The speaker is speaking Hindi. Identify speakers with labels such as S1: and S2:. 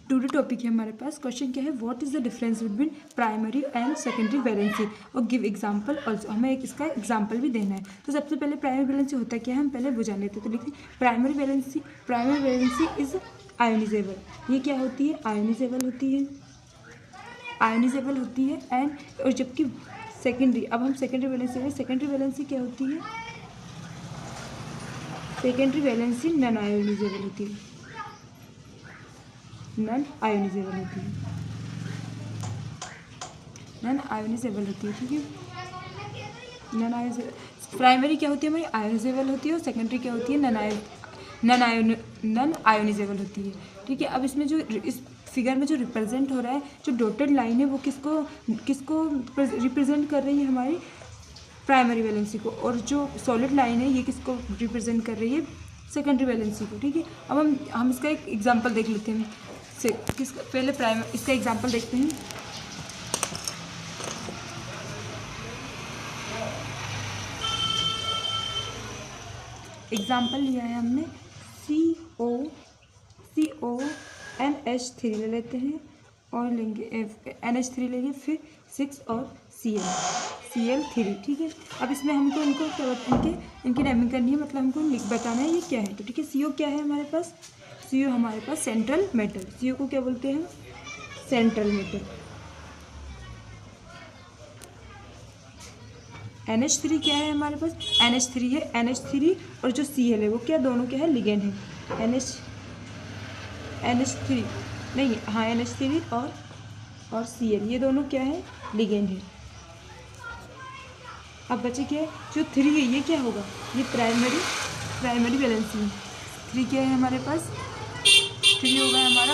S1: टू टॉपिक है हमारे पास। क्वेश्चन क्या है, what is the difference between primary and secondary valency और गिव एग्जांपल ऑल्सो। हमें एक इसका एग्जांपल भी देना है। तो सबसे पहले प्राइमरी वैलेंसी होता क्या है हम पहले वो जान लेते हैं। तो लिखिए प्राइमरी वैलेंसी इज आयोनिजेबल। ये क्या होती है, आयोनिजेबल होती है एंड और जबकि सेकेंडरी, अब हम सेकेंडरी वैलेंसी में, सेकेंडरी वैलेंसी क्या होती है, सेकेंडरी वैलेंसी नॉन आयोनिजेबल होती है, नॉन आयोनिजेबल होती है, ठीक है। नॉन आयोनिजेबल, प्राइमरी क्या होती है हमारी, आयोनिजेबल होती है और सेकेंडरी क्या होती है, नॉन आयोनिजेबल होती है, ठीक है। अब इसमें जो इस फिगर में जो रिप्रेजेंट हो रहा है, जो डॉटेड लाइन है वो किसको रिप्रेजेंट कर रही है, हमारी प्राइमरी वैलेंसी को, और जो सॉलिड लाइन है ये किसको रिप्रेजेंट कर रही है, सेकेंडरी वैलेंसी को, ठीक है। अब हम इसका एक एग्जांपल देख लेते हैं। पहले इसका एग्जांपल देखते हैं। एग्जांपल लिया है हमने CONH3 ले लेते हैं और लेंगे NH3 लेंगे, फिर 6 और Cl3, ठीक है। अब इसमें हमको इनको इनकी नेमिंग करनी है, मतलब हमको बताना है ये क्या है। तो ठीक है, CO क्या है हमारे पास, CO हमारे पास सेंट्रल मेटल, CO को क्या बोलते हैं, सेंट्रल मेटल। NH3 क्या है हमारे पास, NH3 है, NH3 और जो Cl है वो क्या, दोनों क्या है, लिगेंड है। NH3 नहीं, हाँ NH3 और Cl ये दोनों क्या है, लिगेंड है। अब बचे क्या है, जो 3 है ये क्या होगा, ये प्राइमरी वैलेंसी है। 3 क्या है हमारे पास, 3 होगा हमारा